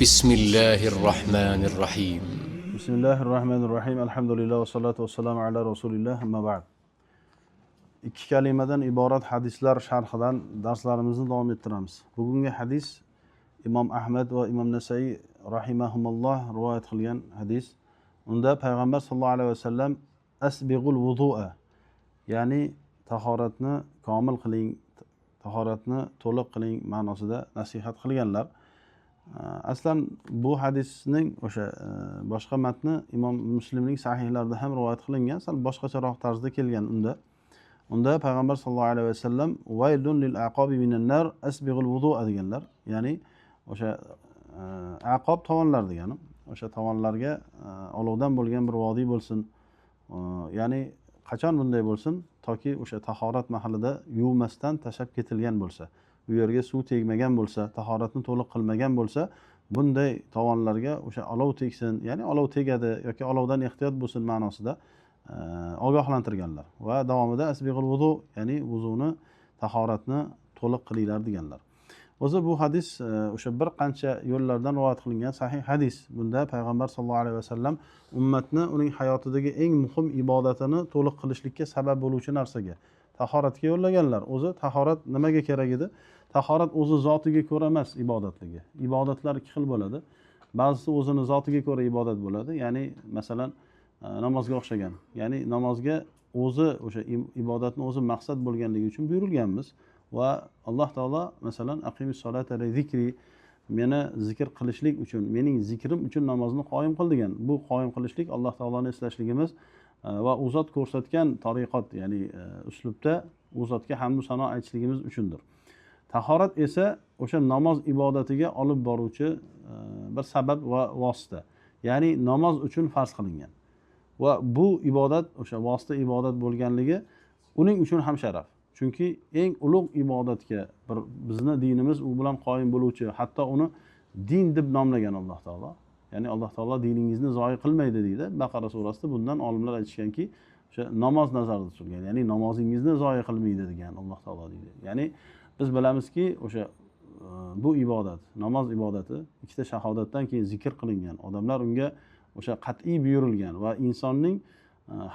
بسم الله الرحمن الرحيم. بسم الله الرحمن الرحيم. الحمد لله والصلاة والسلام على رسول الله. Amma ba'd. İki kalimadan iborat hadislar sharhidan darslarimizni davom ettiramiz. Bugungi hadis Imom Ahmad va Imom Nasai rahimahumulloh rivoyat qilgan hadis. Unda payg'ambar sollallohu alayhi vasallam asbighul wudu'a, ya'ni tahoratni komil qiling, tahoratni to'liq qiling ma'nosida nasihat qilganlar. Aslan bu hadisning o'sha boshqa matni Imom Muslimning sahihlarida ham rivoyat qilingan, sal boshqacharoq tarzda kelgan. Unda payg'ambar sollallohu alayhi vasallam vaylun lil aqobi minan nar asbighul wudu'a deganlar. Ya'ni o'sha aqob tovonlar degani. O'sha tovonlarga olovdan bo'lgan bir vodiy bo'lsin. Ya'ni qachon bunday bo'lsin? Toki o'sha tahorat mahallida yuvmasdan tashab ketilgan bo'lsa, bu yerga suv tegmagan bo'lsa, tahoratni to'liq qilmagan bo'lsa, bunday tovonlarga o'sha olov tegsin, ya'ni olov tegadi yoki olovdan ehtiyot bo'lsin ma'nosida ogohlantirganlar. Va davomida asbighul wudu, ya'ni vuzuni, tahoratni to'liq qilinglar deganlar. O'zi bu hadis o'sha bir qancha yo'llardan rivoyat qilingan sahih hadis. Bunda payg'ambar sollallohu alayhi vasallam ummatni uning hayotidagi eng muhim ibodatini to'liq qilishlikka sabab bo'luvchi narsaga, tahoratga yo'llaganlar. O'zi tahorat nimaga kerak edi? Tahorat o'zi zotiga ko'ra emas ibodatligi. Ibodatlar ikki xil bo'ladi. Ba'zisi o'zini zotiga ko'ra ibodat bo'ladi. Ya'ni masalan namozga o'xshagan. Ya'ni namozga o'zi o'sha ibodatni o'zi maqsad bo'lganligi uchun buyurilganmiz. Va Alloh taolo masalan aqimis solata li zikri, meni zikr qilishlik uchun, mening zikrim uchun namozni qoyim qil degan. Bu qoyim qilishlik Alloh taoloni eslashligimiz va u zot ko'rsatgan tariqat, ya'ni uslubda u zotga hamd va sano aytishligimiz uchundir. Tahorat esa o'sha namoz ibodatiga olib boruvchi bir sabab va vosita. Ya'ni namoz uchun farz qilingan. Va bu ibodat o'sha vosita ibodat bo'lganligi uning uchun ham sharaf. Chunki eng ulug' ibodatga bizni dinimiz u bilan qoyim bo'luvchi, hatto uni din deb nomlagan Alloh taolo. Ya'ni Alloh taolo diningizni zoyi qilmaydi deydi. Baqara surasida bundan olimlar aytishganki, o'sha namoz nazarda tutilgan. Ya'ni namozingizni zoyi qilmaydi degan Alloh taolo deydi. Ya'ni biz bilamizki, o'sha bu ibodat, namoz ibodati ikkita shahodatdan keyin zikr qilingan. Odamlar unga o'sha qat'iy buyurilgan va insonning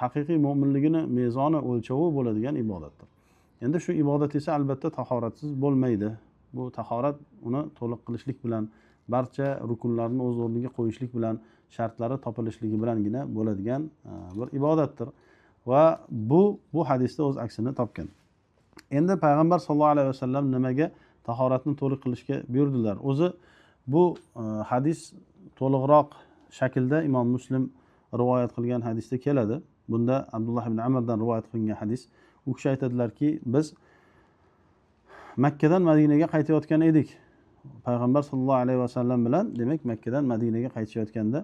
haqiqiy mo'minligini mezoni o'lchovi bo'ladigan ibodatdir. Endi shu ibodat esa albatta tahoratsiz bo'lmaydi. Bu tahorat uni to'liq qilishlik bilan, barcha rukunlarni o'z o'rniga qo'yishlik bilan, shartlari topilishligi bilangina bo'ladigan bir ibodatdir. Va bu hadisda o'z aksini topgan. Endi payg'ambar sollallohu alayhi vasallam nimaga tahoratni to'liq qilishga buyurdilar? O'zi bu hadis to'liqroq shaklda Imom Muslim rivoyat qilgan hadisda keladi. Bunda Abdullah ibn Amardan rivoyat qilingan hadis. U kishi aytadilarki, biz Makkadan Madinaga qaytayotgan edik. Payg'ambar sollallohu alayhi vasallam bilan, demak, Makkadan Madinaga qaytishayotganda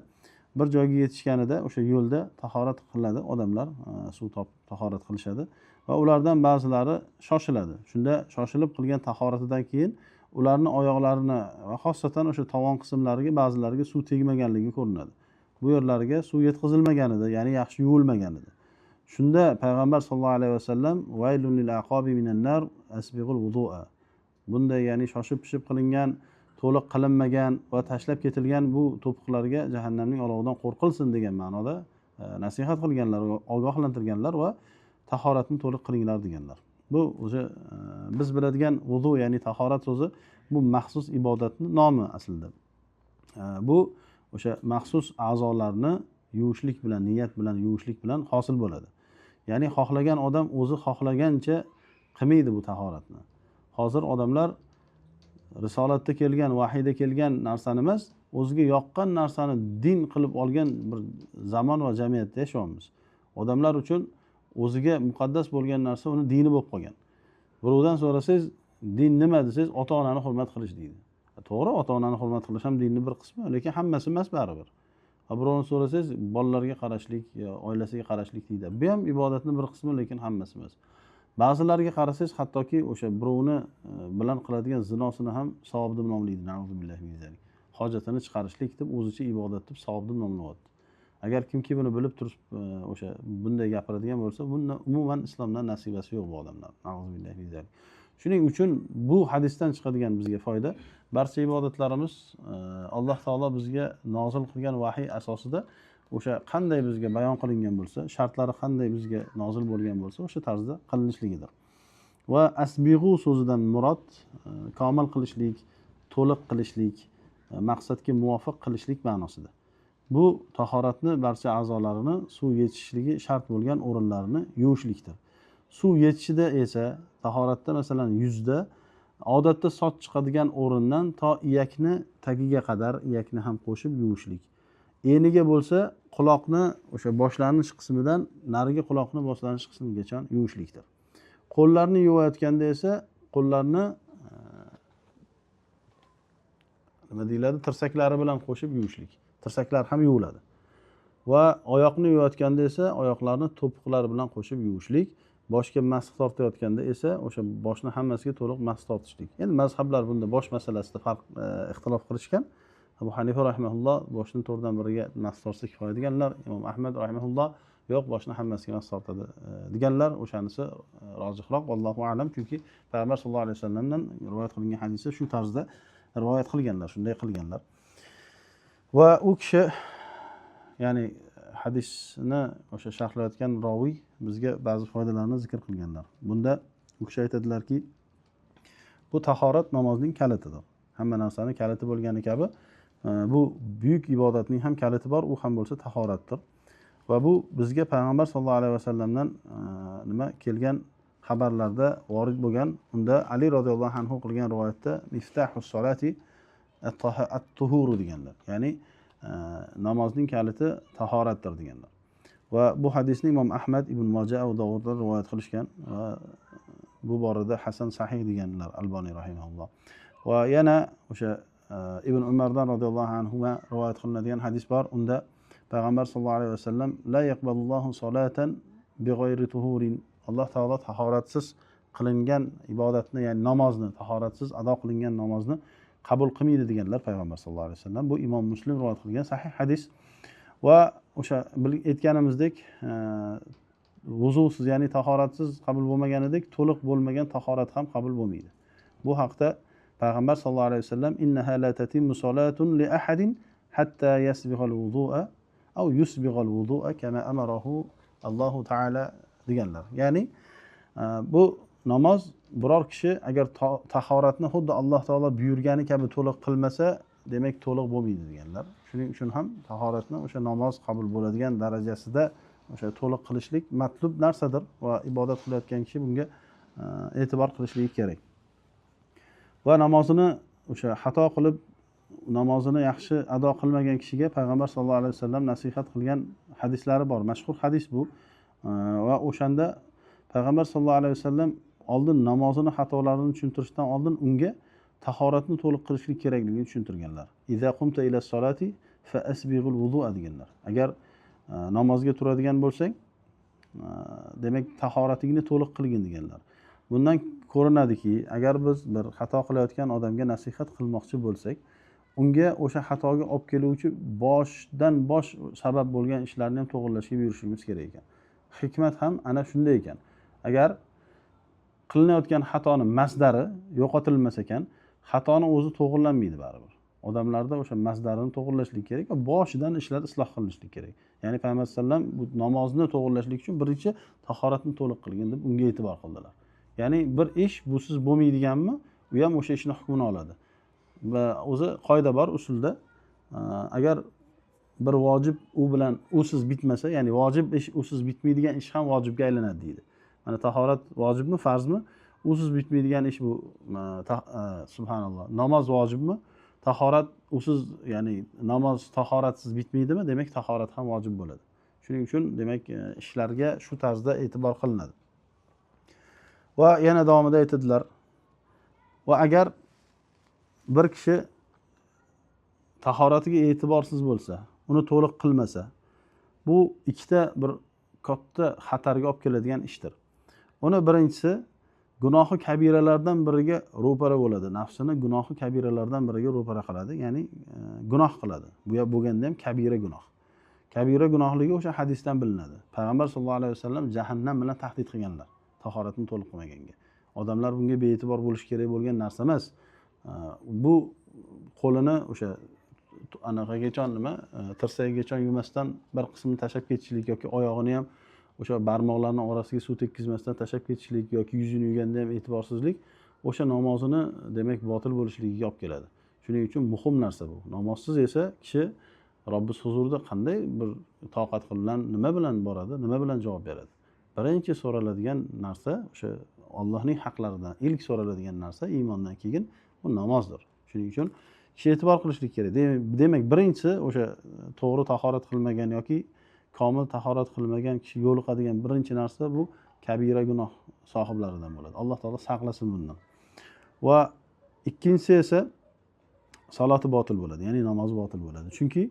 bir joyga yetishganida o'sha yo'lda tahorat qiladi odamlar, suv topib tahorat qilishadi va ulardan ba'zilari shoshiladi. Shunda shoshilib qilgan tahoratidan keyin ularning oyoqlarini va xossatan o'sha tovon qismlariga ba'zilariga suv tegmaganligi ko'rinadi. Bu yerlarga suv yetkazilmaganida, ya'ni yaxshi yuvilmaganida. Shunda payg'ambar sollallohu alayhi vasallam vaylun lil aqobi minan nar asbighul wudu'a, bunday ya'ni shoshib pishib qilingan, to'liq qilinmagan va tashlab ketilgan bu to'piqlarga jahannamning olovidan qo'rqilsin degan ma'noda nasihat qilganlar va ogohlantirganlar va tahoratni to'liq qilinglar deganlar. Bu o'zi biz biladigan vudu, ya'ni tahorat so'zi, bu maxsus ibodatning nomi aslida. Bu o'sha maxsus a'zolarni yuvishlik bilan, niyat bilan yuvishlik bilan hosil bo'ladi. Ya'ni xohlagan odam o'zi xohlagancha qilmaydi bu tahoratni. Hozir odamlar risolatda kelgan, vahiyda kelgan narsani emas, o'ziga yoqqan narsani din qilib olgan bir zamon va jamiyatda yashayapmiz. Odamlar uchun o'ziga muqaddas bo'lgan narsa uni dini bo'lib qolgan. Birovdan so'rasangiz, din nima desangiz, ota-onani hurmat qilish deydi. To'g'ri, ota-onani hurmat qilish ham dinning bir qismi, lekin hammasi emas baribir. Birovni so'rasangiz, bolalarga qarashlik, oilasiga qarashlik deydi. Bu ham ibodatning bir qismi, lekin hammasi emas. Ba'zilarga qarasangiz, hattoki o'sha birovni bilan qiladigan zinosini ham savob deb nomlaydi. Na'uzubillahi min zalik. Hojatini chiqarishlik deb o'zicha ibodat deb savob deb nomlayapti. Agar kimki buni bilib turib o'sha bunday gapiradigan bo'lsa, bundan umuman islomdan nasibasi yo'q bu odamlar. Na'uzubillahi min zalik. Shuning uchun bu hadisdan chiqadigan bizga foyda, barcha ibodatlarimiz Alloh taolo bizga nozil qilgan vahiy asosida o'sha qanday bizga bayon qilingan bo'lsa, shartlari qanday bizga nozil bo'lgan bo'lsa, o'sha tarzda qilinishligidir. Va asbig'u so'zidan murod komil qilishlik, to'liq qilishlik, maqsadga muvofiq qilishlik ma'nosida. Bu tahoratni barcha a'zolarini suv yechishligi shart bo'lgan o'rinlarini yuvishlikdir. Suv yetishida esa tahoratda masalan yuzda odatda soch chiqadigan o'rindan to iyakni tagiga qadar iyakni ham qo'shib yuvishlik. Eniga bo'lsa quloqni o'sha boshlanish qismidan narigi quloqni boshlanish qismigacha yuvishlikdir. Qo'llarni yuvayotganda esa qo'llarni nima deyiladi? Tirsaklari bilan qo'shib yuvishlik. Tirsaklar ham yuviladi. Va oyoqni yuvayotganda esa oyoqlarni to'piqlari bilan qo'shib yuvishlik. Boshga masx tortayotganda esa o'sha boshni hammasiga to'liq masx tortishlik. Endi mazhablar bunda bosh masalasida farq ixtilof qilishgan. Abu Hanifa rahimahulloh boshni to'rtdan biriga masx tortsa kifoya deganlar, Imom Ahmad rahimahulloh yo'q, boshni hammasiga masx tortadi deganlar. O'shanisi rojihroq, vallohu a'lam, chunki Payg'ambar sollallohu alayhi vasallamdan rivoyat qilingan hadisda shu tarzda rivoyat qilganlar, shunday qilganlar. Va u kishi ya'ni hadisni o'sha sharhlayotgan raviy bizga ba'zi foydalarni zikr qilganlar. Bunda u kishi aytadilarki, bu tahorat namozning kalitidir. Hamma narsaning kaliti bo'lgani kabi, bu buyuk ibodatning ham kaliti bor, u ham bo'lsa tahoratdir. Va bu bizga Payg'ambar sollallohu alayhi vasallamdan nima kelgan xabarlarda vorid bo'lgan, unda Ali roziyallohu anhu qilgan rivoyatda miftahus solati at-tuhur deganlar. Ya'ni namozning kaliti tahoratdir deganlar. Va bu hadisni Imom Ahmad ibn Majah va Davudda rivoyat qilishgan va bu borada hasan sahih deganlar Albani rahimahulloh. Va yana o'sha Ibn Umardan radhiyallohu anhu rivoyat qilinadigan hadis bor. Unda Payg'ambar sollallohu alayhi vasallam la yaqbalullohu solatan bighayri tuhurin. Alloh taolo tahoratsiz qilingan ibodatni, ya'ni namozni tahoratsiz ado qilingan namozni qabul qilmaydi deganlar Payg'ambar sollallohu alayhi vasallam. Bu Imom Muslim rivoyat qilgan sahih hadis. Va o'sha aytganimizdek vuzusiz, ya'ni tahoratsiz qabul bo'lmaganidek, to'liq bo'lmagan tahorat ham qabul bo'lmaydi. Bu haqda Payg'ambar sollallohu alayhi vasallam innaha la tatimmu solatun li ahadin hatta yasbighal wudu'a aw yusbighal wudu'a kama amarahu Allohu taala deganlar. Ya'ni bu namoz biror kishi agar tahoratni xuddi Alloh taolo buyurgani kabi to'liq qilmasa, demak to'liq bo'lmaydi deganlar. Shuning uchun ham tahoratni o'sha namoz qabul bo'ladigan darajasida o'sha to'liq qilishlik matlub narsadir va ibodat qilayotgan kishi bunga e'tibor qilishligi kerak. Va namozini o'sha xato qilib namozini yaxshi ado qilmagan kishiga Payg'ambar sollallohu alayhi vasallam nasihat qilgan hadislari bor. Mashhur hadis bu. Va o'shanda Payg'ambar sollallohu alayhi vasallam oldin namozini xatolarini tushuntirishdan oldin unga tahoratni to'liq qilishlik kerakligini tushuntirganlar. Iza qumta ila solati fa asbighul wudu'a deganlar. Agar namozga turadigan bo'lsang, demak tahoratingni to'liq qilgin deganlar. Bundan ko'rinadiki, agar biz bir xato qilayotgan odamga nasihat qilmoqchi bo'lsak, unga o'sha xatoga olib keluvchi boshdan bosh sabab bo'lgan ishlarni ham to'g'rilashga buyurishimiz kerak ekan. Hikmat ham ana shunday ekan. Agar qilinayotgan xatoni masdari yo'qotilmas ekan, xatoni o'zi to'g'rilanmaydi baribir. Odamlarda o'sha masdarini to'g'rilashlik kerak va boshidan ishlar isloh qilinishlik kerak. Ya'ni Payg'ambar sallam bu namozni to'g'rilashlik uchun birinchi tahoratni to'liq qilgin deb unga e'tibor qildilar. Ya'ni bir ish busiz bo'lmaydiganmi, u ham o'sha ishni hukmini oladi. Va o'zi qoida bor usulda, agar bir vojib u bilan usiz bitmasa, ya'ni vojib ish usiz bitmaydigan ish ham vojibga aylanadi deydi. Mana tahorat vojibmi, farzmi? Usiz bitmaydigan ish bu, subhanalloh. Namoz vojibmi? Tahorat usiz, ya'ni namoz tahoratsiz bitmaydimi? Demak tahorat ham vojib bo'ladi. Shuning uchun demak ishlarga shu tarzda e'tibor qilinadi. Va yana davomida aytadilar. Va agar bir kishi tahoratiga e'tiborsiz bo'lsa, uni to'liq qilmasa, bu ikkita bir katta xatarga olib keladigan ishdir. Uni birinchisi gunohi kabiralardan biriga ro'para bo'ladi. Nafsini gunohi kabiralardan biriga ro'para qiladi, ya'ni gunoh qiladi. Bu bo'lganda ham kabira gunoh. Kabira gunohligi o'sha hadisdan bilinadi. Payg'ambar sollallohu alayhi vasallam jahannam bilan tahdid qilganlar, tahoratni to'liq qilmaganga. Odamlar bunga bee'tibor bo'lish kerak bo'lgan narsa emas. Bu qo'lini o'sha anaqagacha nima tirsagigacha yumasdan bir qismini tashlab ketishlik yoki oyog'ini ham o'sha barmoqlarni orasiga suv tekkizmasdan tashlab ketishlik yoki yuzini yuvganda ham e'tiborsizlik o'sha namozini demak botil bo'lishligiga olib keladi. Shuning uchun muhim narsa bu. Namozsiz esa kishi Robbisi huzurida qanday bir toqat bilan nima bilan boradi, nima bilan javob beradi? Birinchi so'raladigan narsa o'sha Allohning haqlaridan ilk so'raladigan narsa iymondan keyin bu namozdir. Shuning uchun kishi e'tibor qilishlik kerak. Demak, birinchisi o'sha to'g'ri tahorat qilmagan yoki komil tahorat qilmagan kishi yo'liqadigan birinchi narsa bu kabira gunoh sohiblaridan bo'ladi. Alloh taolo saqlasin bundan. Va ikkinchisi esa saloti botil bo'ladi, ya'ni namozi botil bo'ladi. Chunki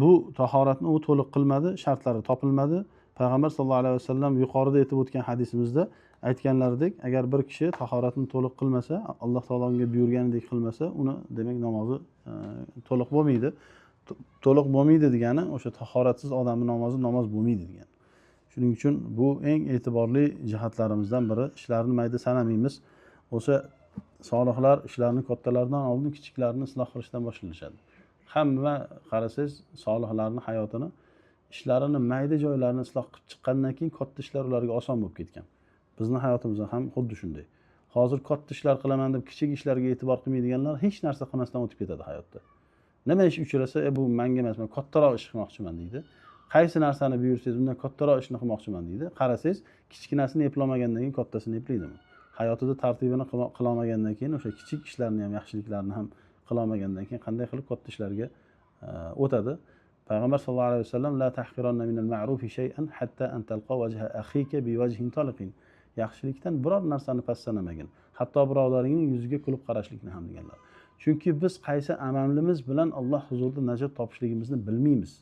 bu tahoratni u to'liq qilmadi, shartlari topilmadi. Payg'ambar sollallohu alayhi vasallam yuqorida aytib o'tgan hadisimizda aytganlaridek, agar bir kishi tahoratni to'liq qilmasa, Alloh taolo unga buyurganidek qilmasa, uni demak namozi to'liq bo'lmaydi. To'liq bo'lmaydi degani o'sha tahoratsiz odamning namozi namoz bo'lmaydi degani. Shuning uchun bu eng e'tiborli jihatlarimizdan biri. Ishlarni mayda sanamaymiz. O'sha solihlar ishlarni kattalardan oldin kichiklarni isloh qilishdan boshlanishadi. Hamma qarasangiz solihlarning hayotini, ishlarini mayda joylarini isloh qilib chiqqandan keyin katta ishlar ularga oson bo'lib ketgan. Bizning hayotimizda ham xuddi shunday. Hozir katta ishlar qilaman deb kichik ishlarga e'tibor qilmaydiganlar hech narsa qilmasdan o'tib ketadi hayotda. Nima ish uchrasa, bu menga emas, men kattaroq ish qilmoqchiman deydi. Qaysi narsani buyursangiz, undan kattaroq ishni qilmoqchiman deydi. Qarasangiz, kichkinasini eplamagandan keyin kattasini eplaydimi? Hayotida tartibini qilmagandan keyin o'sha kichik ishlarni ham, yaxshiliklarni ham qilmagandan keyin qanday qilib katta ishlarga o'tadi? Payg'ambar sollallohu alayhi vasallam la tahqiranna minal ma'rufi shay'an hatta an talqa wajha akhika bi wajhin taliqin. Yaxshilikdan biror narsani pastsanamagin. Hatto birodaringning yuziga kulib qarashlikni ham deganlar. Chunki biz qaysi amalimiz bilan Alloh huzurida najot topishligimizni bilmaymiz.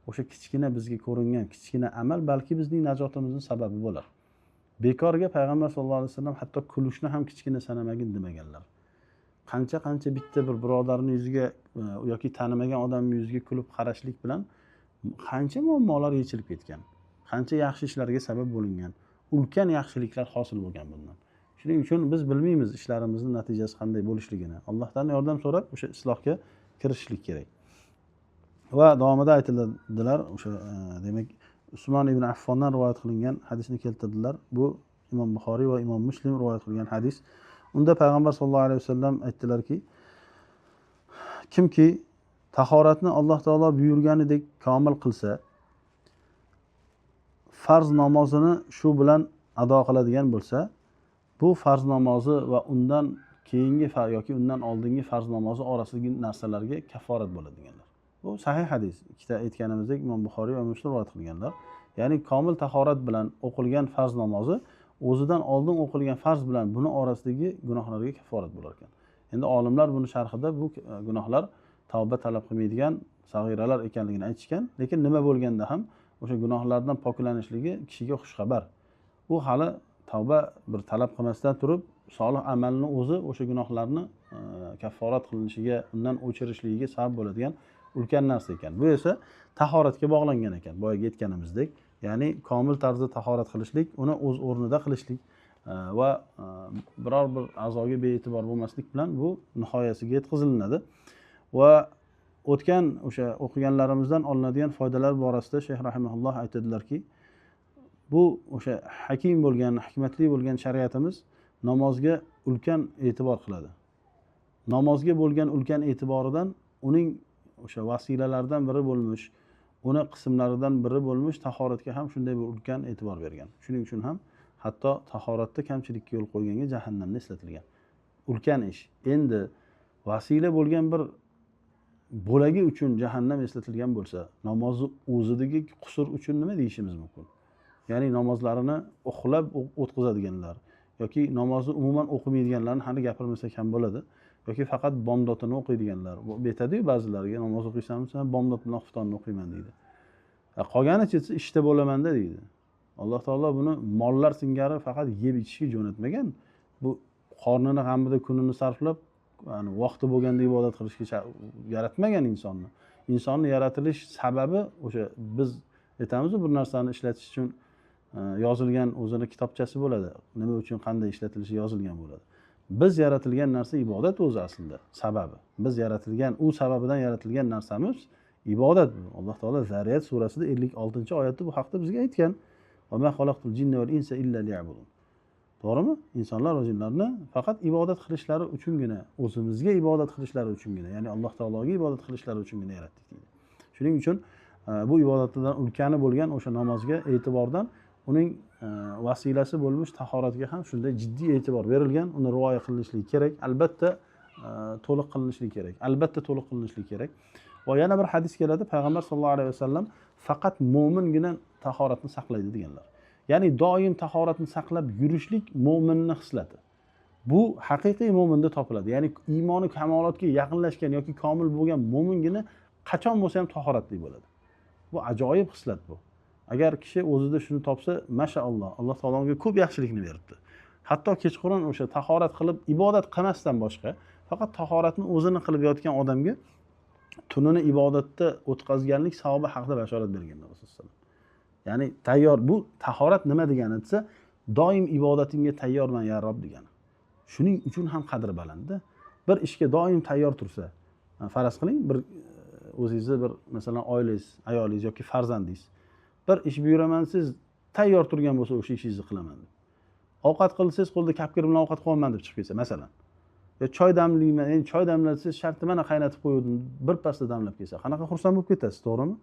O'sha kichkina bizga ko'ringan kichkina amal balki bizning najotimizning sababi bo'lar. Bekorga Payg'ambar sollallohu alayhi vasallam hatto kulishni ham kichkina sanamagin demaganlar. Qancha bitta bir birodarning yuziga yoki tanimagan odamning yuziga kulib qarashlik bilan qancha muammolar yechilib ketgan. Qancha yaxshi ishlarga sabab bo'lingan. Ulkan yaxshiliklar hosil bo'lgan bundan. Shuning uchun biz bilmaymiz ishlarimizning natijasi qanday bo'lishligini. Allohdan yordam so'rab o'sha islohga kirishlik kerak. Va davomida aytiladilar, o'sha demak Usmon ibn Affondan rivoyat qilingan hadisni keltirdilar. Bu Imom Buxoriy va Imom Muslim rivoyat qilgan hadis. Unda payg'ambar sollallohu alayhi vasallam aytdilarki, kimki tahoratni Alloh taolo buyurganidek komil qilsa, farz namozini shu bilan ado qiladigan bo'lsa, bu farz namozi va undan keyingi yoki undan oldingi farz namozi orasidagi narsalarga kafforat bo'ladi deganlar. Bu sahih hadis. Ikkita aytganimizdek Imom Buxoriy va Muslim rivoyat qilganlar. Ya'ni komil tahorat bilan o'qilgan farz namozi o'zidan oldin o'qilgan farz bilan buni orasidagi gunohlarga kafforat bo'lar ekan. Endi olimlar buni sharhida bu gunohlar tavba talab qilmaydigan sag'iralar ekanligini aytishgan, lekin nima bo'lganda ham o'sha gunohlardan poklanishligi kishiga xushxabar. Bu hali tavba bir talab qilmasdan turib, solih amalni o'zi o'sha gunohlarni kafforat qilinishiga, undan o'chirishligiga sabab bo'ladigan ulkan narsa ekan. Bu esa tahoratga bog'langan ekan. Boyaga aytganimizdek, ya'ni komil tarzda tahorat qilishlik, uni o'z o'rnida qilishlik va biror bir a'zoga bee'tibor bo'lmaslik bilan bu nihoyasiga yetkazilinadi. Va o'tgan o'sha o'qiganlarimizdan olinadigan foydalar borasida Shayx rahimahulloh aytadilarki, bu o'sha hakim bo'lgan, hikmatli bo'lgan shariatimiz namozga ulkan e'tibor qiladi. Namozga bo'lgan ulkan e'tiboridan uning o'sha vasilalaridan biri bo'lmish, uni qismlaridan biri bo'lmish tahoratga ham shunday bir ulkan e'tibor bergan. Shuning uchun ham hatto tahoratda kamchilikka yo'l qo'yganga jahannamni eslatilgan. Ulkan ish. Endi vasila bo'lgan bir bo'lagi uchun jahannam eslatilgan bo'lsa, namozni o'zidagi qusur uchun nima deyishimiz mumkin? Ya'ni namozlarini uxlab o'tkazadiganlar yoki namozni umuman o'qimaydiganlarni hali gapirmasak ham bo'ladi. Yoki faqat bomdodini o'qiydiganlar. Bu betadi-yu ba'zilarga namoz o'qiysanmi, sen bomdod bilan xuftonni o'qiyman deydi. Qolganicha ishda bo'laman-da deydi. Alloh taolo buni mollar singari faqat yeb ichishga jo'natmagan. Bu qornini g'amida kunini sarflab, ya'ni vaqti bo'lganda ibodat qilishga yaratmagan insonni. Insonni yaratilish sababi o'sha biz aytamiz, bir narsani ishlatish uchun yozilgan o'zini kitobchasi bo'ladi. Nima uchun qanday ishlatilishi yozilgan bo'ladi. Biz yaratilgan narsa ibodat o'zi aslida sababi. Biz yaratilgan, u sababidan yaratilgan narsamiz ibodat. Alloh taolo Zariyat surasida 56-oyatda bu haqda bizga aytgan. Va ma xalaqtul jinna val insa illa liya'budun. To'g'rimi? Insonlar va jinlarni faqat ibodat qilishlari uchungina, o'zimizga ibodat qilishlari uchungina, ya'ni Alloh taologa ibodat qilishlari uchungina yaratdik deydi. Shuning uchun bu ibodatlardan ulkani bo'lgan o'sha namozga e'tibordan uning vasilasi bo'lmish tahoratga ham shunday jiddiy e'tibor berilgan, uni rioya qilinishligi kerak. Albatta to'liq qilinishligi kerak. Albatta to'liq qilinishligi kerak. Va yana bir hadis keladi, payg'ambar sollallohu alayhi vasallam faqat mo'mingina tahoratni saqlaydi deganlar. Ya'ni doim tahoratni saqlab yurishlik mo'minning xislati. Bu haqiqiy mo'minda topiladi. Ya'ni iymoni kamolotga yaqinlashgan yoki komil bo'lgan mo'mingina qachon bo'lsa ham tahoratli bo'ladi. Bu ajoyib xislat bu. Agar kishi o'zida shuni topsa, mashaalloh, Alloh taologa ko'p yaxshilikni beribdi. Hatto kechqurun o'sha tahorat qilib ibodat qilmasdan boshqa, faqat tahoratni o'zini qilib yotgan odamga tunini ibodatda o'tkazganlik savobi haqida bashorat berganlar Rasululloh. Ya'ni tayyor, bu tahorat nima degani desa, doim ibodatingga tayyorman ya Rob degani. Shuning uchun ham qadri balandda. Bir ishga doim tayyor tursa, faraz qiling, bir o'zingizni bir masalan oilangiz, ayolingiz yoki farzandingiz bir ish buyuraman, siz tayyor turgan bo'lsa o'sha ishingizni qilaman deb. Ovqat qilsangiz qo'lda kapkir bilan ovqat qilaman deb chiqib ketsa, masalan. Yo choy damlayman, endi choy damlatsangiz sharti mana qaynatib qo'ydim, bir pasda damlab kelsa, qanaqa xursand bo'lib ketasiz, to'g'rimi?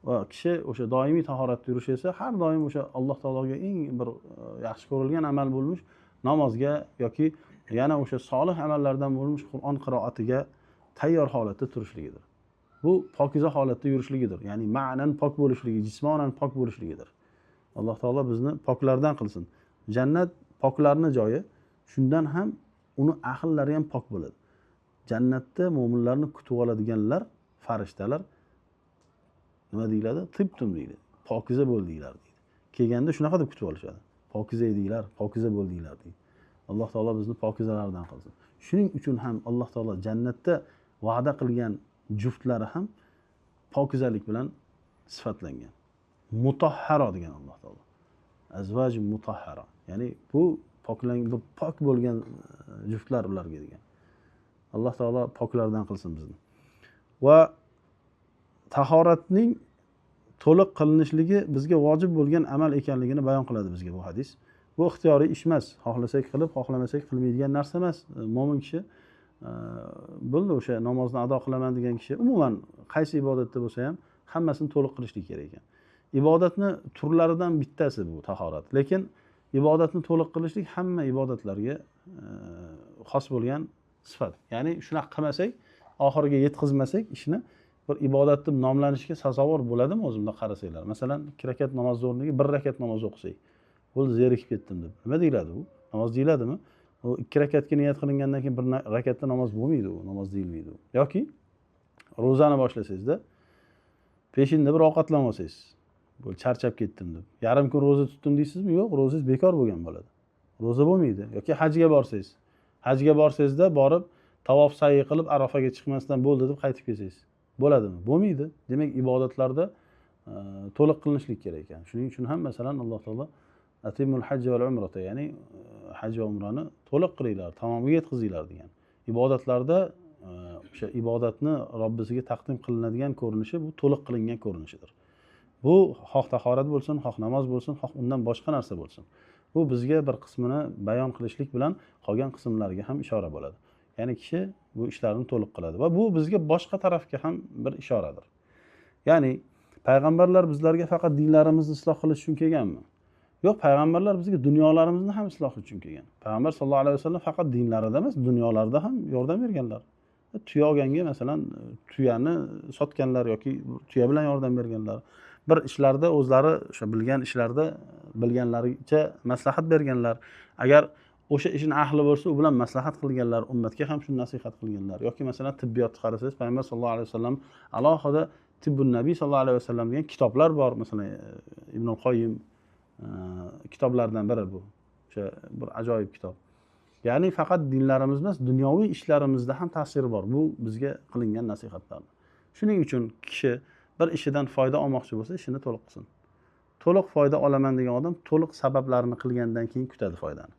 Va kishi o'sha doimiy tahoratda yurish esa har doim o'sha Alloh taologa eng bir yaxshi ko'rilgan amal bo'lmuş namozga yoki yana o'sha solih amallardan bo'lmuş Qur'on qiroatiga tayyor holatda turishligidir. Bu pokiza holatda yurishligidir. Ya'ni ma'nan pok bo'lishligi, jismonan pok bo'lishligidir. Alloh taolo bizni poklardan qilsin. Jannat poklarning joyi, shundan ham uni ahllari ham pok bo'ladi. Jannatda mo'minlarni kutib oladiganlar farishtalar nima deyiladi? Tibtum deyiladi. Pokiza bo'ldinglar deydi. Kelganda shunaqa deb kutib olishadi. Pokiza edinglar, pokiza bo'ldinglar deydi. Alloh taolo bizni pokizalardan qilsin. Shuning uchun ham Alloh taolo jannatda va'da qilgan juftlari ham pokizalik bilan sifatlangan. Mutahharo degan Alloh taolo. Azvaj mutahhara. Ya'ni bu pok bo'lgan juftlar ularga degan. Alloh taolo poklardan qilsin bizni. Va tahoratning to'liq qilinishligi bizga vojib bo'lgan amal ekanligini bayon qiladi bizga bu hadis. Bu ixtiyoriy ish emas. Xohlasak qilib, xohlamasak qilmaydigan narsa emas. Mo'min kishi bo'ldi o'sha namozni ado qilaman degan kishi umuman qaysi ibodatda bo'lsa ham hammasini to'liq qilishlik kerak ekan. Ibodatni turlaridan bittasi bu tahorat. Lekin ibodatni to'liq qilishlik hamma ibodatlarga xos bo'lgan sifat. Ya'ni shunaqa qilmasak, oxiriga yetkazmasak ishni bir ibodat deb nomlanishga sazovor bo'ladimi o'zimda qarasanglar. Masalan, 2 rakat namoz o'rniga 1 rakat namoz o'qisak, bo'ldi zerikib ketdim deb. Nima deyiladi u? Namoz deyiladimi? O 2 rakatga niyat qilingandan keyin 1 rakatda namoz bo'lmaydi u, namoz deyilmaydi u. Yoki ro'zani boshlasangiz-da, peshinda bir ovqatlanmasangiz, bo'l charchab ketdim deb. Yarim kun ro'za tutdim deysizmi? Yo'q, ro'zangiz bekor bo'lgan bo'ladi. Ro'za bo'lmaydi. Yoki hajga borsangiz, hajga borsangizda borib tavof sa'i qilib Arafaga chiqmasdan bo'ldi deb qaytib kelsangiz, bo'ladimi? Bo'lmaydi. Demak, ibodatlarda to'liq qilinishlik kerak ekan. Shuning uchun ham masalan Alloh taolo atimul hajj val umrata, ya'ni haj va umrani to'liq qilinglar, tamomiga yetkazinglar degan. Ibodatlarda o'sha ibodatni Robbisiga taqdim qilinadigan ko'rinishi bu to'liq qilingan ko'rinishidir. Bu xoh tahorat bo'lsin, xoh namoz bo'lsin, xoh undan boshqa narsa bo'lsin. Bu bizga bir qismini bayon qilishlik bilan qolgan qismlariga ham ishora bo'ladi. Ya'ni kishi bu ishlarni to'liq qiladi va bu bizga boshqa tarafga ham bir ishoradir. Ya'ni payg'ambarlar bizlarga faqat dinlarimizni isloh qilish uchun kelganmi? Yo'q, payg'ambarlar bizga dunyolarimizni ham isloh uchun kelgan. Payg'ambar sollallohu alayhi vasallam faqat dinlarida emas, dunyolarda ham yordam berganlar. Tuya olganga masalan tuyani sotganlar yoki tuya bilan yordam berganlar. Bir ishlarda o'zlari o'sha bilgan ishlarda bilganlaricha maslahat berganlar. Agar o'sha ishning ahli bo'lsa, u bilan maslahat qilganlar, ummatga ham shuni nasihat qilganlar. Yoki masalan tibbiyotni qarasangiz, payg'ambar sollallohu alayhi vasallam alohida Tibbun Nabiy sollallohu alayhi vasallam degan kitoblar bor. Masalan, Ibnul Qoyyim kitoblardan biri bu. O'sha bir ajoyib kitob. Ya'ni faqat dinlarimiz emas, dunyoviy ishlarimizda ham ta'siri bor. Bu bizga qilingan nasihatlar. Shuning uchun kishi bir ishidan foyda olmoqchi bo'lsa, ishini to'liq qilsin. To'liq foyda olaman degan odam to'liq sabablarini qilgandan keyin kutadi foydani.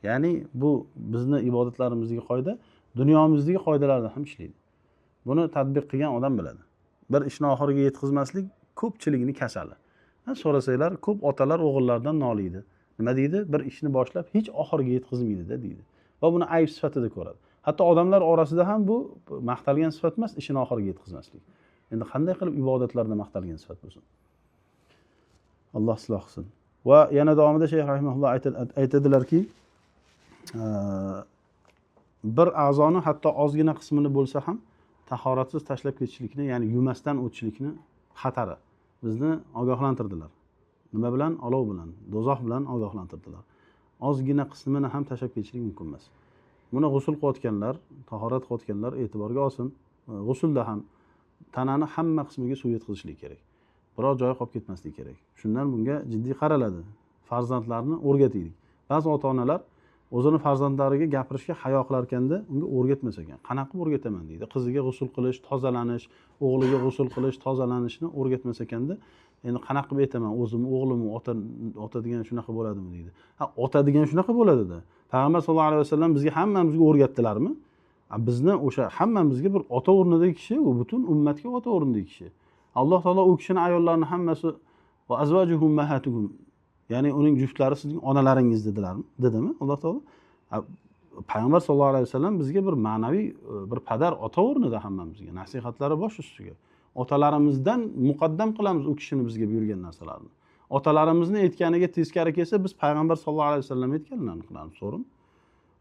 Ya'ni bu bizni ibodatlarimizga qoida, dunyomizdagi qoidalardan ham ishlaydi. Buni tatbiq qilgan odam biladi. Bir ishni oxiriga yetkazmaslik ko'pchilikning kasali. So'rasanglar, ko'p otalar o'g'illaridan noliydi. Nima deydi? Bir ishni boshlab hech oxiriga yetkazmaydi-da deydi. Va buni ayb sifatida ko'radi. Hatto odamlar orasida ham bu maqtalgan sifat emas, ishini oxiriga yetkazmaslik. Endi qanday qilib ibodatlarda maqtalgan sifat bo'lsin? Alloh isloh qilsin. Va yana davomida Shayx rahimahulloh aytadilarki, bir a'zoni hatto ozgina qismini bo'lsa ham tahoratsiz tashlab ketishlikni, ya'ni yumasdan o'tishlikni xatari bizni ogohlantirdilar. Nima bilan? Olov bilan, do'zax bilan ogohlantirdilar. Ozgina qismini ham tashlab ketishlik mumkin emas. Buni g'usl qilayotganlar, tahorat qilayotganlar e'tiborga olsin. G'uslda ham tanani hamma qismiga suv yetkazishlik kerak. Biror joyi qolib ketmasligi kerak. Shundan bunga jiddiy qaraladi. Farzandlarni o'rgataylik. Ba'zi ota-onalar o'zini farzandlariga gapirishga hayo qilar ekanda, unga o'rgatmas ekan. Qanaqa o'rgataman deydi. Qiziga g'usul qilish, tozalanish, o'g'liga g'usul qilish, tozalanishni o'rgatmas ekanda, endi qanaqa qilib aytaman, o'zim o'g'lim ota degan shunaqa bo'ladimi deydi. Ha, ota degan shunaqa bo'ladi-da. Payg'ambar sollallohu alayhi vasallam bizga hammamizga o'rgatdilarmi? Bizni o'sha hammamizga bir ota o'rnidagi kishi, u butun ummatga ota o'rnidagi kishi. Alloh taolo u kishining ayollarini hammasi va azvajuhum ummahatuhum, ya'ni uning juftlari sizning onalaringiz dedilarmi? Dedimi Alloh taolo? Payg'ambar sollallohu alayhi vasallam bizga bir ma'naviy bir padar, ota o'rnida hammamizga nasihatlari bosh ustiga. Otalarimizdan muqaddam qilamiz u kishini bizga buyurgan narsalarni. Otalarimizni aytganiga teskari kelsa, biz payg'ambar sollallohu alayhi vasallam aytganlarini qilamiz, so'rin.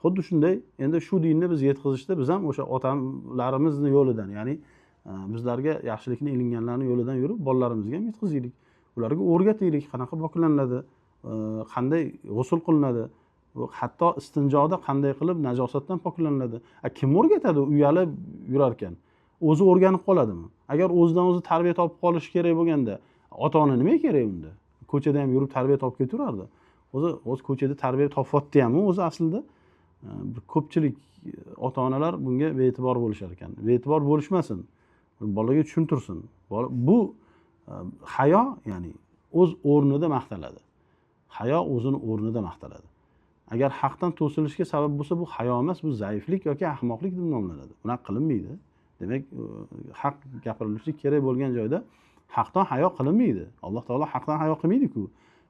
Xuddi shunday, endi shu dinni biz yetkazishda biz ham o'sha otalarimizni yo'lidan, ya'ni bizlarga yaxshilikni ilinganlarning yo'lidan yurib, bolalarimizga ham yetkazaylik. Ularga o'rgataylik, qanaqa poklanadi, qanday g'usul qilinadi, hatto istinjoda qanday qilib najosatdan poklanadi. Kim o'rgatadi? Uyalib yurar ekan. O'zi o'rganib qoladimi? Agar o'zidan o'zi tarbiya topib qolish kerak bo'lganda, ota-ona nima kerak unda? Ko'chada ham yurib tarbiya topib keturardi. O'zi ko'chada tarbiya topyapti ham o'zi aslida. Ko'pchilik ota-onalar bunga be'tibor bo'lishar ekan. Be'tibor bo'lishmasin. Bolaga tushuntirsin. Bu hayo, ya'ni o'z o'rnida maqtaladi. Hayo o'zini o'rnida maqtaladi. Agar haqdan to'silishga sabab bo'lsa, bu hayo emas, bu zaiflik yoki ahmoqlik deb nomlanadi. Bunaqa qilinmaydi. Demak, haq gapirilishi kerak bo'lgan joyda haqdan hayo qilinmaydi. Alloh taolo haqdan hayo qilmaydi-ku.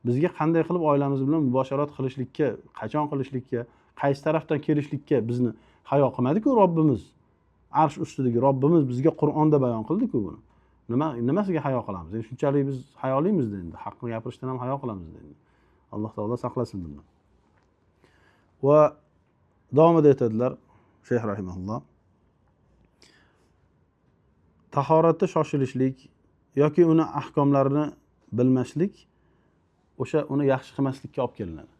Bizga qanday qilib oilamiz bilan mubosharat qilishlikka, qachon qilishlikka, qaysi tarafdan kelishlikka bizni hayo qilmadi-ku Robbimiz. Arsh ustidagi Robbimiz bizga Qur'onda bayon qildi-ku buni. Nimasiga hayo qilamiz? Shunchalik biz hayoliymiz endi. Haqni gapirishdan ham hayo qilamiz endi. Alloh taolo saqlasin bundan. Va davomida aytadilar Shayx rahimahulloh, tahoratda shoshilishlik yoki uni ahkomlarini bilmaslik o'sha uni yaxshi qilmaslikka olib kelinadi.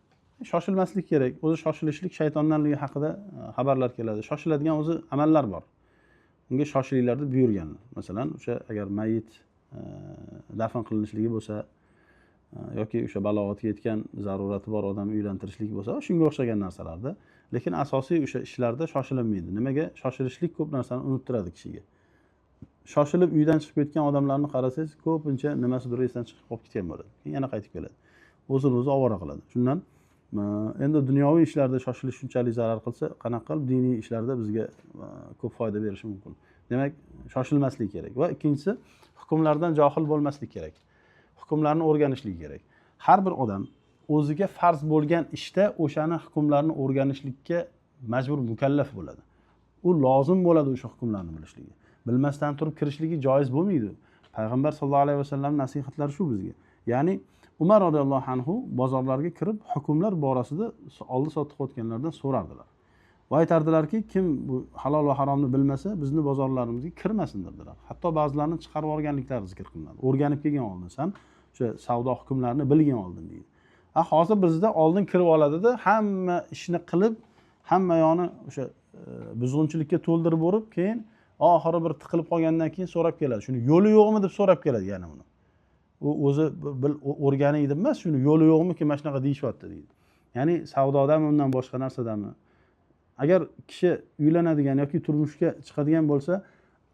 Shoshilmaslik kerak. O'zi shoshilishlik shaytondanligi haqida xabarlar keladi. Shoshiladigan o'zi amallar bor. Unga shoshilinglar deb buyurgan. Masalan, o'sha agar mayit dafn qilinishligi bo'lsa yoki o'sha balog'atga yetgan zarurati bor odam uylantirishlik bo'lsa, shunga o'xshagan narsalarda, lekin asosiy o'sha ishlarda shoshilmaydi. Nimaga? Shoshilishlik ko'p narsani unuttiradi kishiga. Shoshilib uydan chiqib ketgan odamlarni qarasangiz, ko'pincha nimasidir esdan chiqib qolib ketgan bo'ladi. Keyin yana qaytib keladi. O'zini o'zi ovora qiladi. Shundan endi dunyoviy ishlarda shoshilish shunchalik zarar qilsa, qanaqa qilib diniy ishlarda bizga ko'p foyda berishi mumkin. Demak, shoshilmaslik kerak. Va ikkinchisi, hukmlardan johil bo'lmaslik kerak. Hukmlarni o'rganishlik kerak. Har bir odam o'ziga farz bo'lgan ishda o'shani hukmlarini o'rganishlikka majbur, mukallaf bo'ladi. U lozim bo'ladi o'sha hukmlarni bilishligi. Bilmasdan turib kirishligi joiz bo'lmaydi. Payg'ambar sollallohu alayhi vasallam nasihatlari shu bizga. Ya'ni Umar radhiyallohu anhu bozorlarga kirib hukmlar borasida oldi sotib qilayotganlardan so'rardilar. Va aytardilarki, kim bu halol va haromni bilmasa, bizni bozorlarimizga kirmasin dedilar. Hatto ba'zilarini chiqarib yuborganliklari zikr qilinadi. O'rganib kelgan oldin san o'sha savdo hukmlarini bilgan oldin deydi. Hozir bizda oldin kirib oladida, hamma ishni qilib, hamma yoni o'sha buzg'unchilikka to'ldirib borib, keyin oxiri bir tiqilib qolgandan keyin so'rab keladi. Shuni yo'li yo'qmi deb so'rab keladi yana uni. U o'zi o'rganing deb emas, shuni yo'li yo'qmi ki mana shunaqa deyishyapti deydi. Ya'ni savdodami, undan boshqa narsadami? Agar kishi uylanadigan yoki turmushga chiqadigan bo'lsa,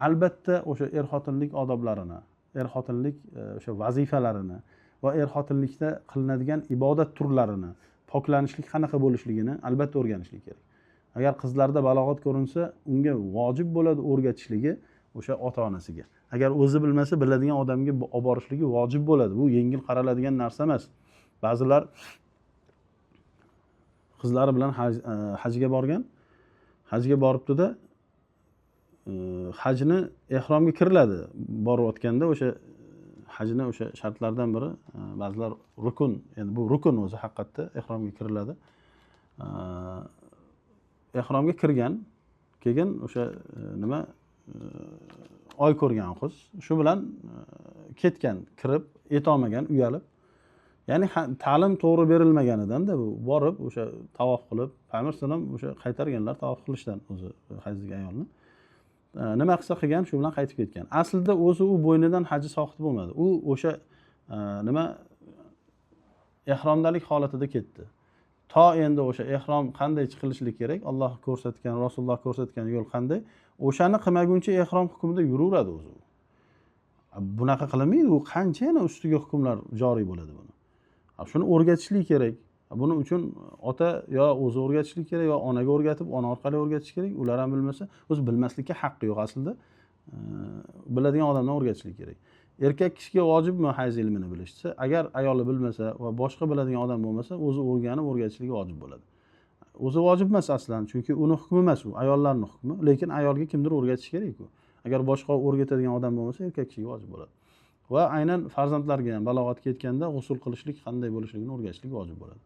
albatta o'sha er-xotinlik odoblarini, er-xotinlik o'sha vazifalarini va er-xotinlikda qilinadigan ibodat turlarini, poklanishlik qanaqa bo'lishligini albatta o'rganishlik kerak. Agar qizlarda balog'at ko'rinsa, unga vojib bo'ladi o'rgatishligi o'sha ota-onasiga. Agar o'zi bilmasa, biladigan odamga olib borishligi vojib bo'ladi. Bu yengil qaraladigan narsa emas. Ba'zilar qizlari bilan hajga borgan. Hajga boribdi-da, hajni ehromga kiriladi. Borayotganda o'sha hajni o'sha shartlardan biri, ba'zilar rukun, endi bu rukun o'zi haqiqatda ehromga kiriladi. Ehromga kirgan, keyin o'sha nima oy ko'rgan qiz, shu bilan ketgan, kirib etolmagan, uyalib. Ya'ni ta'lim to'g'ri berilmaganidan-da bu borib o'sha tavof qilib, Payg'ambar sollallohu alayhi vasallam o'sha qaytarganlar tavof qilishdan o'zi hajlik ayolni. Nima qilsa qilgan, shu bilan qaytib ketgan. Aslida o'zi u bo'ynidan haji soqit bo'lmadi. U o'sha nima ehromdalik holatida ketdi. To endi o'sha ehrom qanday chiqilishlik kerak, Alloh ko'rsatgan, Rasululloh ko'rsatgan yo'l qanday, o'shani qilmaguncha ehrom hukmida yuraveradi o'zi. Bunaqa qilmaydi, u qancha yana ustiga hukmlar joriy bo'ladi buni. Shuni o'rgatishlik kerak. Buning uchun ota yo o'zi o'rgatishlik kerak, yo onaga o'rgatib, ona orqali o'rgatish kerak. Ular ham bilmasa, o'zi bilmaslikka haqqi yo'q aslida. Biladigan odamdan o'rgatishlik kerak. Erkak kishiga vojibmi hayz ilmini bilishsa, agar ayoli bilmasa va boshqa biladigan odam bo'lmasa, o'zi o'rganib o'rgatishligi vojib bo'ladi. O'zi vojib emas aslan, chunki uni hukmi emas u, ayollarning hukmi, lekin ayolga kimdir o'rgatish kerak-ku. Agar boshqa o'rgatadigan odam bo'lmasa, erkak kishiga vojib bo'ladi. Va aynan farzandlarga ham balog'atga yetganda g'usl qilishlik qanday bo'lishligini o'rgatishlik vojib bo'ladi.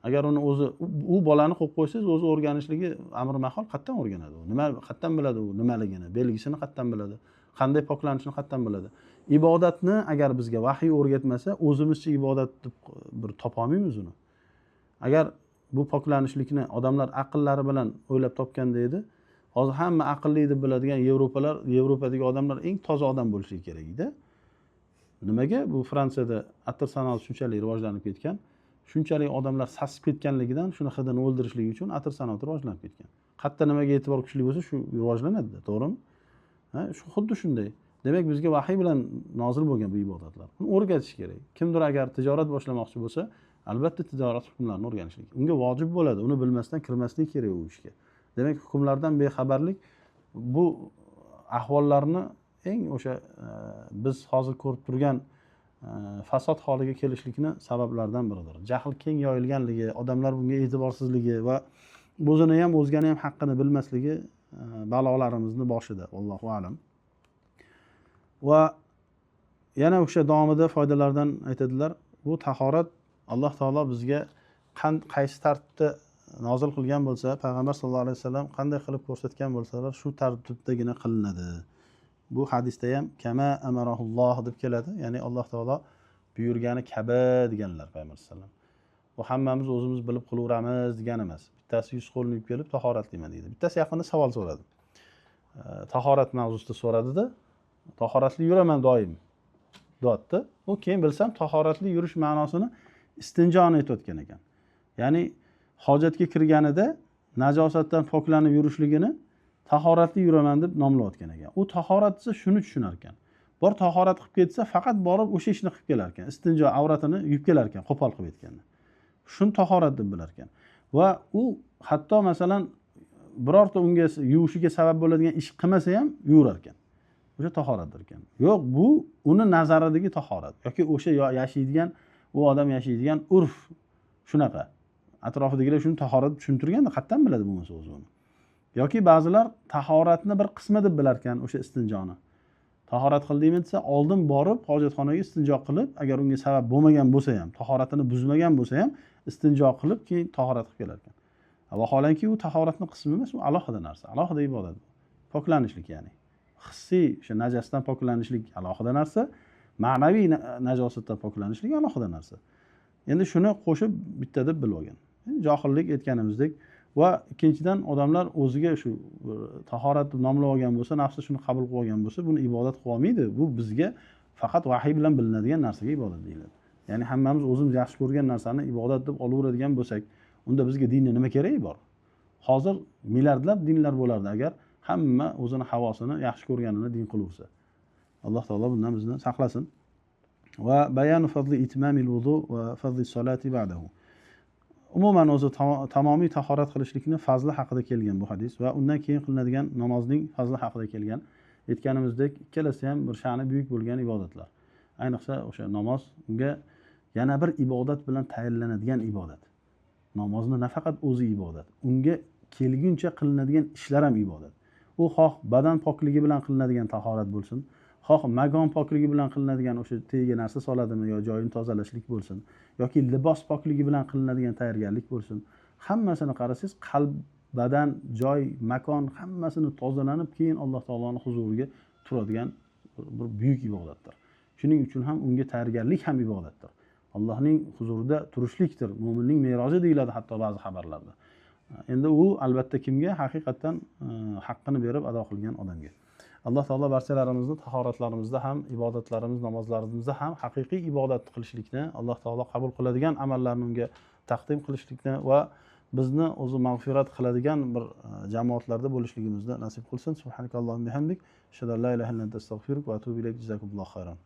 Agar uni o'zi u bolani qo'yib qo'ysangiz, o'zi o'rganishligi amr mahol, qatdan o'rganadi u. Nima qatdan biladi u nimaligini, belgisini qatdan biladi, qanday poklanishini qatdan biladi. Ibodatni agar bizga vahiy o'rgatmasa, o'zimizcha ibodat deb bir topa olmaymiz uni. Agar bu poklanishlikni odamlar aqllari bilan o'ylab topganda edi, hozir hamma aqlli deb biladigan Yevropadagi odamlar eng toza odam bo'lishi kerak edi. Nimaga? Bu Fransiyada atir sanoati shunchalik rivojlanib ketgan, shunchalik odamlar sasib ketganligidan shuni hidini o'ldirishlik uchun atir sanoati rivojlanib ketgan. Qayerda nimaga e'tibor kuchli bo'lsa, shu rivojlanadi, to'g'rimi? Shu xuddi shunday. Demak, bizga vahiy bilan nozil bo'lgan bu ibodatlar. Uni o'rgatish kerak. Kimdir agar tijorat boshlamoqchi bo'lsa, albatta tijorat hukmlarini o'rganishlik. Unga vojib bo'ladi, uni bilmasdan kirmaslik kerak u ishga. Demak, hukmlardan bexabarlik bu ahvollarni eng o'sha biz hozir ko'rib turgan fasod holiga kelishlikni sabablaridan biridir. Jahl keng yoyilganligi, odamlar bunga e'tiborsizligi va o'zini ham o'zgani ham haqqini bilmasligi balolarimizni boshida, vallohu a'lam. Va yana o'sha davomida foydalardan aytadilar, bu tahorat Alloh taolo bizga qaysi tartibda nozil qilgan bo'lsa, Payg'ambar sollallohu alayhi vasallam qanday qilib ko'rsatgan bo'lsalar, shu tartibdagina qilinadi. Bu hadisda ham kama amarahulloh deb keladi. Ya'ni Alloh taolo buyurgani kabi deganlar Payg'ambar sollallohu alayhi vasallam. Bu hammamiz o'zimiz bilib qilaveramiz degan emas. Bittasi 100 qo'lni yuvib kelib tahoratliman deydi. Bittasi yaqinda savol so'radi. Tahorat mavzusida so'radi-da, tahoratli yuraman doim dotdi. U keyin bilsam tahoratli yurish ma'nosini istinjoni aytayotgan ekan. Ya'ni hojatga kirganida najosatdan poklanib yurishligini tahoratli yuraman deb nomlayotgan ekan. U tahoratsa shuni tushunar ekan. Bor tahorat qilib ketsa, faqat borib o'sha ishni qilib kelar ekan. Istinjo avratini yuvib kelar ekan, qo'pol qilib ketganda. Shuni tahorat deb bilar ekan. Va u hatto masalan birorta unga yuvishiga sabab bo'ladigan ish qilmasa ham yurar ekan. O'sha tahoratdir ekan. Yo'q, bu uni nazaridagi tahorat yoki o'sha yashaydigan, u odam yashaydigan urf shunaqa. Atrofidagilar shuni tahorat tushuntirganda qatdan biladi bo'lmasa o'zi uni. Yoki ba'zilar tahoratni bir qismi deb bilar ekan o'sha istinjoni. Tahorat qildingmi desa, oldin borib hojatxonaga istinjo qilib, agar unga sabab bo'lmagan bo'lsa ham, tahoratini buzmagan bo'lsa ham istinjo qilib keyin tahorat qilib kelar ekan. Vaholanki u tahoratning qismi emas, u alohida narsa, alohida ibodat. Poklanishlik ya'ni. Hissiy o'sha najosatdan poklanishlik alohida narsa, ma'naviy najosatdan poklanishlik alohida narsa. Endi shuni qo'shib bitta deb bilib olgan. Johillik aytganimizdek va ikkinchidan odamlar o'ziga shu tahorat deb nomlab olgan bo'lsa, nafsi shuni qabul qilib olgan bo'lsa, buni ibodat qilib olmaydi. Bu bizga faqat vahiy bilan bilinadigan narsaga ibodat deyiladi. Ya'ni hammamiz o'zimiz yaxshi ko'rgan narsani ibodat deb olaveradigan bo'lsak, unda bizga dinni nima keragi bor? Hozir milliardlab dinlar bo'lardi agar hamma o'zini havosini yaxshi ko'rganini din qilaversa. Alloh taolo bundan bizni saqlasin. Va bayanu fadli itmamil wudu va fadli solati ba'dahu. umuman o'zi tamomiy tahorat qilishlikni fazli haqida kelgan bu hadis va undan keyin qilinadigan namozning fazli haqida kelgan. Aytganimizdek, ikkalasi ham bir sha'ni buyuk bo'lgan ibodatlar. Ayniqsa o'sha namoz unga yana bir ibodat bilan tayinlanadigan ibodat. Namozni nafaqat o'zi ibodat, unga kelguncha qilinadigan ishlar ham ibodat. U xoh badan pokligi bilan qilinadigan tahorat bo'lsin, xoh magon pokligi bilan qilinadigan o'sha tegiga narsa soladimi yo joyini tozalashlik bo'lsin, yoki libos pokligi bilan qilinadigan tayyorgarlik bo'lsin. Hammasini qarasangiz, qalb, badan, joy, makon hammasini tozalanib, keyin Alloh taoloning huzuriga turadigan bir buyuk ibodatdir. Shuning uchun ham unga tayyorgarlik ham ibodatdir. Allohning huzurida turishlikdir. Mo'minning meroji deyiladi hatto ba'zi xabarlarda. Endi u albatta kimga? Haqiqatan haqqini berib ado qilgan odamga. Alloh taolo barchalarimizni tahoratlarimizda ham, ibodatlarimiz, namozlarimizda ham haqiqiy ibodat qilishlikni, Alloh taolo qabul qiladigan amallarni unga taqdim qilishlikni va bizni o'zi mag'firat qiladigan bir jamoatlarda bo'lishligimizni nasib qilsin. Subhanakallohumma bihamdik, ashhadu an la ilaha illa anta astag'firuka va atubu ilayk. Jazakumullohu xayron.